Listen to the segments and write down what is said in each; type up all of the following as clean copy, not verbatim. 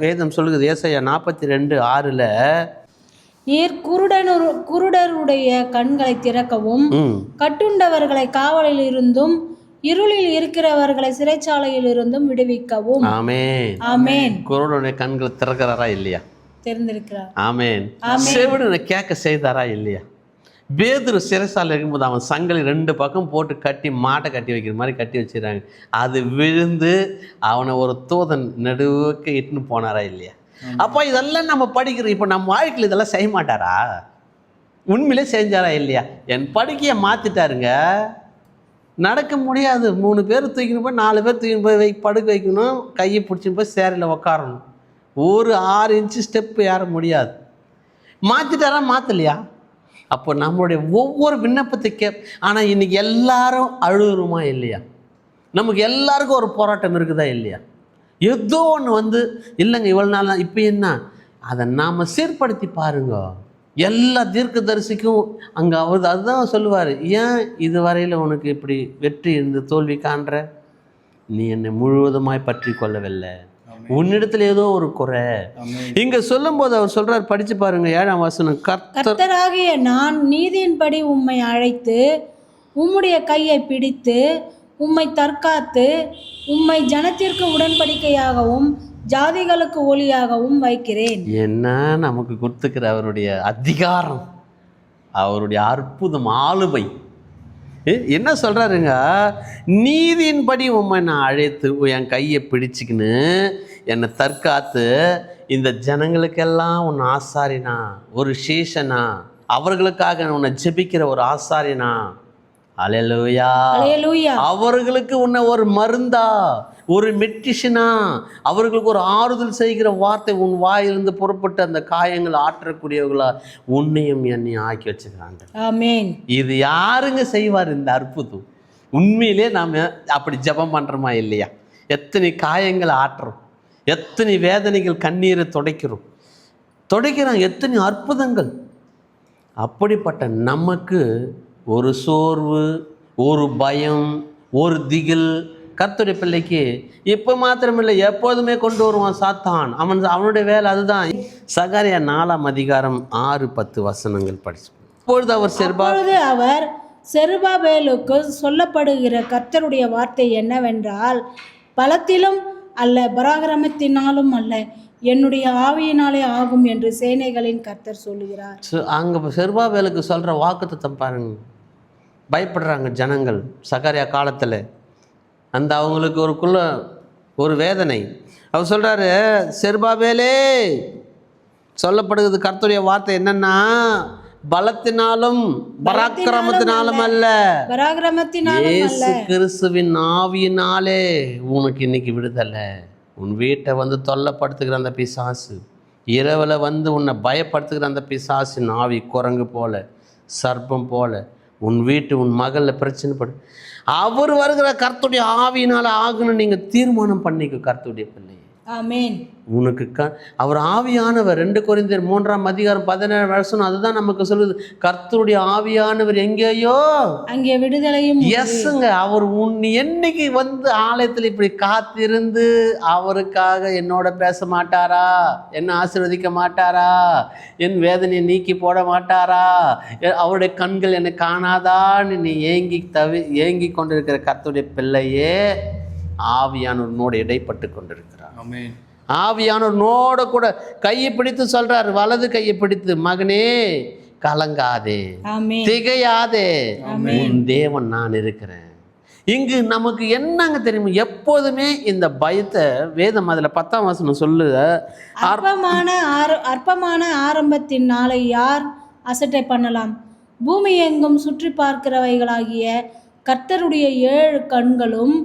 வேதம் சொல்லுது, ஏசாயா 42:6 நீர் குருடருடைய கண்களை திறக்கவும் கட்டுண்டவர்களை காவலில் இருந்தும் இருளில் இருக்கிறவர்களை சிறைச்சாலையில் இருந்தும் விடுவிக்கவும். ஆமென். ஆமென். குருடனுடைய கண்களை திறக்கிறாரா இல்லையா? தெரிந்திருக்கிறார். ஆமென். செவிடனை கேட்க செய்தாரா இல்லையா? பேதுரு சிறைசாலை இருக்கும்போது அவன் சங்கிலி 2 பக்கம் போட்டு கட்டி மாட்டை கட்டி வைக்கிற மாதிரி கட்டி வச்சிடறாங்க. அது விழுந்து அவனை ஒரு தூதன் நடுவுக்கு இட்டுன்னு போனாரா இல்லையா? அப்போ இதெல்லாம் நம்ம படிக்கிறோம். இப்போ நம்ம வாழ்க்கையில் இதெல்லாம் செய்ய மாட்டாரா? உண்மையிலே செஞ்சாரா இல்லையா? என் படுக்கையை மாற்றிட்டாருங்க. நடக்க முடியாது. 3 பேர் தூக்கின்னு போய் 4 பேர் தூக்கின்னு போய் படுக்க வைக்கணும். கையை பிடிச்சின்னு போய் சேரில் உக்காரணும். ஒரு 6 இன்ச்சு ஸ்டெப்பு ஏற முடியாது. மாற்றிட்டாரா மாற்றலையா? அப்போ நம்மளுடைய ஒவ்வொரு விண்ணப்பத்தை ஆனால் இன்றைக்கி எல்லாரும் அழுகுறோமா இல்லையா? நமக்கு எல்லாருக்கும் ஒரு போராட்டம் இருக்குதா இல்லையா? ஏதோ ஒன்று இல்லைங்க இவ்வளோ நாள் இப்போ என்ன, அதை நாம் சீர்படுத்தி பாருங்க. எல்லா தீர்க்கதரிசிக்கும் அங்கே அவர் அதுதான் சொல்லுவார், ஏன் இது வரையில் உனக்கு இப்படி வெற்றி இருந்து தோல்வி காண்ற? நீ என்னை முழுவதுமாய் பற்றி கொள்ளவில்லை, உன்னிடத்துல ஏதோ ஒரு குறை. இங்க சொல்லும் போது அவர் சொல்றார், படிச்சு பாருங்க 7ஆம் வசனம். கர்த்தராகிய நான் நீதியின்படி உம்மை அழைத்து உம்முடைய கையை பிடித்து உம்மை தற்காத்து உம்மை ஜனத்திற்கு உடன்படிக்கையாகவும் ஜாதிகளுக்கு ஒளியாகவும் வைக்கிறேன். என்ன நமக்கு கொடுத்துக்கிற அவருடைய அதிகாரம், அவருடைய அற்புதம், ஆளுமை. என்ன சொல்கிறாருங்க? நீதியின்படி உம்மை நான் அழைத்து என் கையை பிடிச்சிக்கின்னு என்னை தற்காத்து இந்த ஜனங்களுக்கெல்லாம் உன்னை ஆசாரினா, ஒரு சீஷனா, அவர்களுக்காக உன்னை ஜெபிக்கிற ஒரு ஆசாரினா. அல்லேலூயா. அவர்களுக்கு உன்னை ஒரு மருந்தா, ஒரு மெடிஷனா, அவர்களுக்கு ஒரு ஆறுதல் செய்கிற வார்த்தை உன் வாயிலிருந்து புறப்பட்டு அந்த காயங்கள் ஆற்றக்கூடியவர்களா உன்னையும் என்னையும் ஆக்கி வச்சுக்கிறாங்க. ஆமென். இது யாருங்க செய்வார் இந்த அற்புதம்? உண்மையிலே நாம் அப்படி ஜெபம் பண்ணுறோமா இல்லையா? எத்தனை காயங்கள் ஆற்றுறோம், எத்தனை வேதனைகள், கண்ணீரை துடைக்கிறோம், எத்தனை அற்புதங்கள். அப்படிப்பட்ட நமக்கு ஒரு சோர்வு, ஒரு பயம், ஒரு திகில் கர்த்தருடைய பிள்ளைக்கு இப்போ மாத்திரமில்லை, எப்போதுமே கொண்டு வருவான் சாத்தான். அவனுடைய வேலை அதுதான். சகரியா 4ஆம் அதிகாரம் 6-10 வசனங்கள் படிச்சு. அப்பொழுது அவர் செருபாபேலுக்கு சொல்லப்படுகிற கர்த்தருடைய வார்த்தை என்னவென்றால், பலத்திலும் அல்ல பராக்கிரமத்தினாலும் அல்ல, என்னுடைய ஆவியினாலே ஆகும் என்று சேனைகளின் கர்த்தர் சொல்லுகிறார். அங்கே செருபாபேலுக்கு சொல்கிற வாக்குத்தத்தம் பாருங்க. பயப்படுறாங்க ஜனங்கள் சகரியா காலத்தில். அந்த அவங்களுக்கு ஒரு வேதனை. அவர் சொல்கிறாரு, செருபாபேலே சொல்லப்படுகிறது கர்த்தருடைய வார்த்தை என்னன்னா, பலத்தினாலும் பராக்கிரமத்தினாலும் அல்ல, இயேசு கிறிஸ்துவின் ஆவியினாலே உனக்கு இன்னைக்கு விடுதலை. உன் வீட்டை தொல்லைப்படுத்துகிற அந்த பிசாசு, இரவில் உன்னை பயப்படுத்துகிற அந்த பிசாசின் ஆவி, குரங்கு போல, சர்ப்பம் போல உன் வீட்டு, உன் மகளில் பிரச்சனைப்படும். அவர் வருகிற கர்த்தருடைய ஆவியினால் ஆகணும். நீங்கள் தீர்மானம் பண்ணிக்க கர்த்தருடைய பிள்ளை. ஆமென். உனக்கு அவர் ஆவியானவர். 2 கொரிந்தியர் 3ஆம் அதிகாரம் 17 வருஷம் அதுதான் நமக்கு சொல்லுது. கர்த்தருடைய ஆவியானவர் எங்கேயோ அங்கே விடுதலையும். எஸ்ங்க. அவர் என்னைக்கு ஆலயத்தில் இப்படி காத்திருந்து அவருக்காக என்னோட பேச மாட்டாரா, என்ன ஆசீர்வதிக்க மாட்டாரா, என் வேதனையை நீக்கி போட மாட்டாரா, அவருடைய கண்கள் என்னை காணாதான்னு நீ ஏங்கி கொண்டிருக்கிற கர்த்தருடைய பிள்ளையே ஆவியானவரோடு இடைப்பட்டு கொண்டிருக்கிறார். ஆவியானவரோட கூட கையை பிடித்து சொல்றாரு, வலது கையை பிடித்து, மகனே கலங்காதே, திகையாதே, உன் தேவன் நான் இருக்கிறேன். இங்கு நமக்கு என்னங்க தெரியுமா? எப்போதுமே இந்த பயத்தை வேதம் அதுல 10ஆம் வசனம் சொல்லு, அற்பமான ஆரம்பத்தின் நாளை யார் அசட்டை பண்ணலாம்? பூமி எங்கும் சுற்றி பார்க்கிறவைகளாகிய கர்த்தருடைய 7 கண்களும்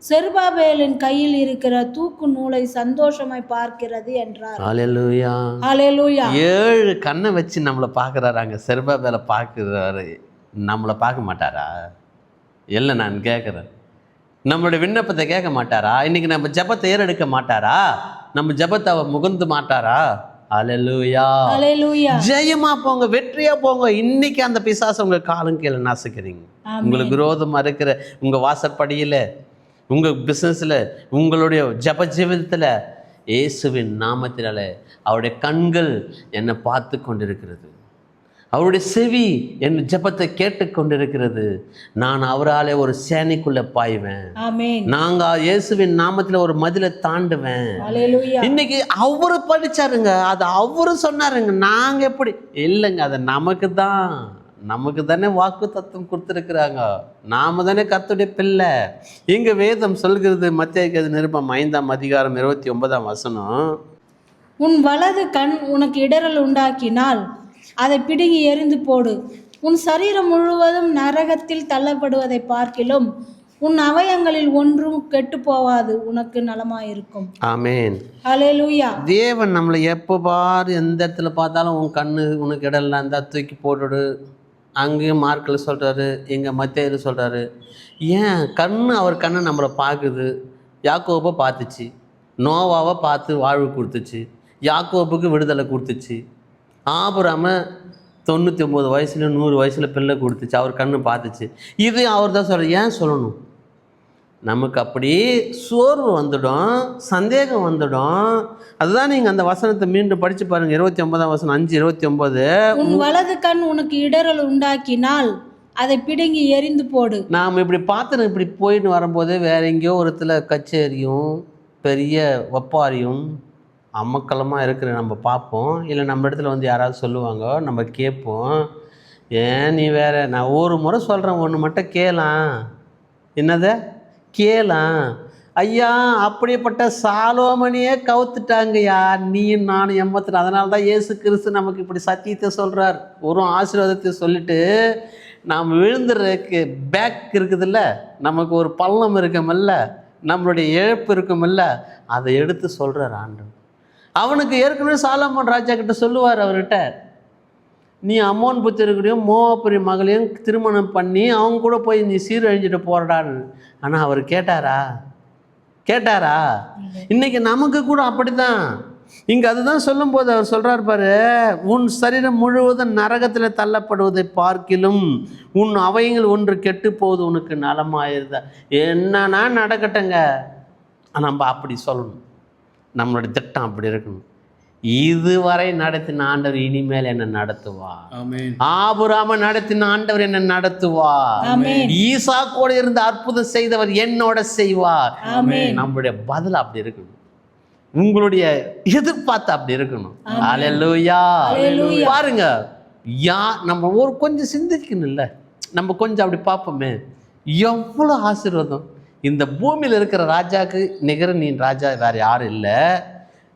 செருபாபேலின் கையில் இருக்கிற தூக்கு நூலை சந்தோஷமாய் பார்க்கிறது என்றார். அல்லேலூயா. அல்லேலூயா. 7 கண்ணை வச்சு நம்மளை பார்க்குறாரு. அங்கே செருபாபேலை பார்க்குறாரு, நம்மளை பார்க்க மாட்டாரா? இல்லை, நான் கேட்குறேன், நம்மளுடைய விண்ணப்பத்தை கேட்க மாட்டாரா? இன்னைக்கு நம்ம ஜெபத்தை ஏறெடுக்க மாட்டாரா? நம்ம ஜெபத்தை அவர் முகந்து மாட்டாரா? அல்லேலூயா. அல்லேலூயா. ஜெயமா போங்க, வெற்றியா போங்க. இன்னைக்கு அந்த பிசாசு உங்க காலும் கீழே நாசுக்கிறீங்க. உங்களுக்கு விரோதமா இருக்கிற உங்க வாசற்படியில, உங்கள் பிஸ்னஸில், உங்களுடைய ஜப ஜீவிதத்தில் இயேசுவின் நாமத்தினாலே அவருடைய கண்கள் என்னை பார்த்து கொண்டிருக்கிறது, அவருடைய செவி என் ஜெபத்தை கேட்டு கொண்டிருக்கிறது. நான் அவராலே ஒரு சேனைக்குள்ள பாய்வேன். ஆமென். நாங்க இயேசுவின் நாமத்துல ஒரு மதிலை தாண்டுவேன். ஹல்லேலூயா. இன்னைக்கு அவரு படிச்சாருங்க, அது அவரு சொன்னாருங்க. நாங்க எப்படி இல்லைங்க, அது நமக்கு தானே வாக்கு தத்துவம் கொடுத்துருக்குறாங்க. நாம தானே கர்த்தருடைய பிள்ளை. இங்க வேதம் சொல்கிறது, மத்தேயு நிருபம் 5ஆம் அதிகாரம் 29ஆம் வசனம், உன் வலது கண் உனக்கு இடறல் உண்டாக்கினால் அதை பிடுங்கி எறிந்து போடு. உன் சரீரம் முழுவதும் நரகத்தில் தள்ளப்படுவதை பார்க்கிலும் உன் அவயங்களில் ஒன்றும் கெட்டு போவாது, உனக்கு நலமாயிருக்கும். ஆமென். ஹல்லேலூயா. தேவன் நம்மளை எப்போ பாரு எந்த இடத்துல பார்த்தாலும் உன் கண்ணு உனக்கு இடம்லாம் இருந்தால் தூக்கி போட்டுடு. அங்கேயும் மார்க்கில் சொல்கிறாரு, எங்கள் மத்தேயு சொல்கிறாரு. ஏன் கண்ணு, அவர் கண்ணு நம்மளை பார்க்குது. யாக்கோபை பார்த்துச்சு, நோவாவை பார்த்து வாழ்வு கொடுத்துச்சு, யாக்கோபுக்கு விடுதலை கொடுத்துச்சு, ஆபிரகாம 99 வயசுல 100 வயசுல பிள்ளை கொடுத்துச்சு, அவர் கண்ணு பார்த்துச்சு. இது அவர் தான் சொல்கிறார். ஏன் சொல்லணும்? நமக்கு அப்படியே சோர்வு வந்துடும், சந்தேகம் வந்துடும். அதுதான் நீங்கள் அந்த வசனத்தை மீண்டும் படித்து பாருங்கள். 29ஆம் வசனம் 5:29. உன் வலது கண் உனக்கு இடறல் உண்டாக்கினால் அதை பிடுங்கி எறிந்து போடு. நாம் இப்படி பார்த்து இப்படி போயிட்டு வரும்போது வேற எங்கேயோ ஒரு இடத்துல கச்சேரியும் பெரிய ஒப்பாரியும் அமக்கலமாக இருக்கிற நம்ம பார்ப்போம். இல்லை நம்ம இடத்துல வந்து யாராவது சொல்லுவாங்க, நம்ம கேட்போம். ஏன் நீ வேற, நான் ஒரு முறை சொல்கிறேன், ஒன்று மட்டும் கேளாம். என்னதை கேளாம்? ஐயா, அப்படிப்பட்ட சாலோமனியே கவுத்துட்டாங்கய்யா, நீயும் நானும் எம்மத்தில். அதனால தான் இயேசு கிறிஸ்து நமக்கு இப்படி சத்தியத்தை சொல்கிறார், ஒரு ஆசீர்வாதத்தை சொல்லிட்டு நாம் விழுந்துறதுக்கு பேக் இருக்குதுல்ல, நமக்கு ஒரு பள்ளம் இருக்குமில்ல, நம்மளுடைய இழப்பு இருக்குமில்ல, அதை எடுத்து சொல்கிறார் ஆண்டவர். அவனுக்கு ஏற்கனவே சாலமோன் ராஜா கிட்ட சொல்லுவார், அவர்கிட்ட, நீ அம்மோன் புத்திரர்களையும் மோவாபுரி மகளையும் திருமணம் பண்ணி அவங்க கூட போய் நீ சீரழிஞ்சிட்டு போறடான்னு. ஆனால் அவர் கேட்டாரா? இன்னைக்கு நமக்கு கூட அப்படித்தான். இங்கே அதுதான் சொல்லும்போது அவர் சொல்கிறார் பாரு, உன் சரீரம் முழுவதும் நரகத்தில் தள்ளப்படுவதை பார்க்கிலும் உன் அவயங்கள் ஒன்று கெட்டு போகுது, உனக்கு நலமாயிருதா. என்னன்னா நடக்கட்டங்க, நம்ம அப்படி சொல்லணும். நம்மளுடைய திட்டம் அப்படி இருக்கணும். இதுவரை நடத்தின ஆண்டவர் இனிமேல் என்ன நடத்துவார். ஆபிரகாமை நடத்தின ஆண்டவர் என்ன நடத்துவார். ஈசாக்கோடு இருந்து அற்புதம் செய்தவர் என்னோட செய்வார். நம்மளுடைய பதில் அப்படி இருக்கணும், உங்களுடைய எதிர்பார்த்து அப்படி இருக்கணும். அல்லேலூயா. பாருங்க, நம்ம ஒரு கொஞ்சம் சிந்திக்கணும், இல்லை நம்ம கொஞ்சம் அப்படி பார்ப்போமே, எவ்வளோ ஆசீர்வாதம். இந்த பூமியில் இருக்கிற ராஜாக்கு நிகர நீ ராஜா வேற யாரும் இல்லை.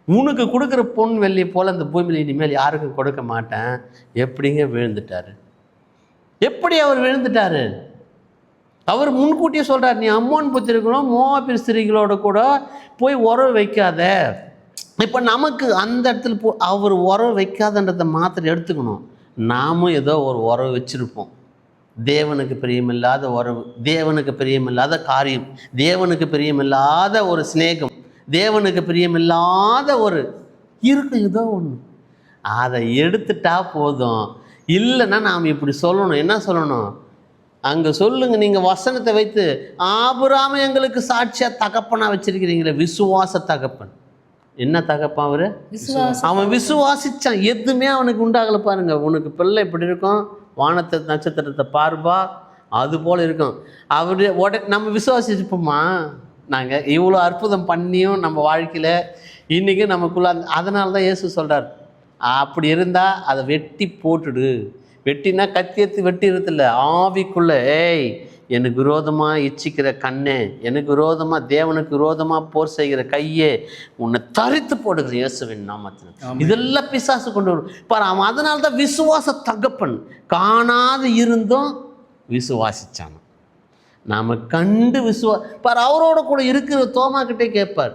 உனக்கு கொடுக்குற பொன் வெள்ளி போல் அந்த பூமியில் இனிமேல் யாருக்கும் கொடுக்க மாட்டேன். எப்படிங்க விழுந்துட்டாரு? எப்படி அவர் விழுந்துட்டாரு? அவர் முன்கூட்டியே சொல்கிறார், நீ அம்மோன் புத்திரர்களும் மோவாபின் ஸ்திரீகளோட கூட போய் உறவு வைக்காத. இப்போ நமக்கு அந்த இடத்துல அவர் உறவு வைக்காதன்றதை மாத்திரம் எடுத்துக்கணும். நாமும் ஏதோ ஒரு உறவு வச்சுருப்போம். தேவனுக்கு பிரியமில்லாத உறவு, தேவனுக்கு பிரியமில்லாத காரியம், தேவனுக்கு பிரியமில்லாத ஒரு சிநேகம், தேவனுக்கு பிரியமில்லாத ஒரு இருக்கும் ஏதோ ஒன்று. அதை எடுத்துட்டா போதும். இல்லைன்னா நாம் இப்படி சொல்லணும். என்ன சொல்லணும்? அங்கே சொல்லுங்க, நீங்கள் வசனத்தை வைத்து, ஆபிரகாமை எங்களுக்கு சாட்சியாக தகப்பனாக வச்சிருக்கிறீங்களே, விசுவாச தகப்பன். என்ன தகப்பன் அவர்? அவன் விசுவாசிச்சான், எதுவுமே அவனுக்கு உண்டாகலை. பாருங்க, உனக்கு பிள்ளை இப்படி இருக்கும், வானத்தை நட்சத்திரத்தை பார்ப்பா, அது போல் இருக்கும். அவரு நம்ம விசுவாசிப்போமா? நாங்கள் இவ்வளோ அற்புதம் பண்ணியும் நம்ம வாழ்க்கையில் இன்றைக்கி நமக்குள்ள அதனால தான் இயேசு சொல்கிறார், அப்படி இருந்தால் அதை வெட்டி போட்டுடு. வெட்டினா கத்தி எடுத்து வெட்டி இருதில்ல, ஆவிக்குள்ளே, ஏய் எனக்கு விரோதமாக இச்சிக்கிற கண்ணே, எனக்கு விரோதமாக, தேவனுக்கு விரோதமாக போர் செய்கிற கையே, உன்னை தரித்து போடுகிற இயேசுவின் நாமத்தில். இதெல்லாம் பிசாசு கொண்டு வரும் பாரு. அவன் அதனால தான் விசுவாச தகப்பன். காணாது இருந்தும் விசுவாசிச்சான். நாம் கண்டு பார், அவரோட கூட இருக்கிற தோமா கிட்டே கேட்பார்,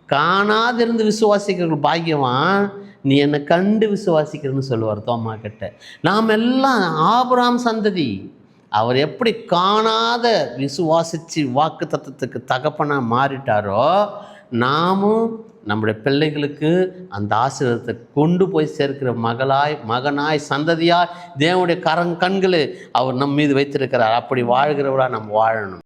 காணாதிருந்து விசுவாசிக்கிறவர்கள் பாக்கியவான், நீ என்னை கண்டு விசுவாசிக்கிறன்னு சொல்லுவார் தோமா கிட்ட. நாம் எல்லாம் ஆபிரகாம் சந்ததி. அவர் எப்படி காணாத விசுவாசித்து வாக்கு தத்துவத்துக்கு தகப்பனாக மாறிட்டாரோ, நாமும் நம்முடைய பிள்ளைகளுக்கு அந்த ஆசீர்வாதத்தை கொண்டு போய் சேர்க்கிற மகனாய் சந்ததியாய் தேவனுடைய கண்களை அவர் நம் மீது வைத்திருக்கிறார். அப்படி வாழ்கிறவராக நம்ம வாழணும்.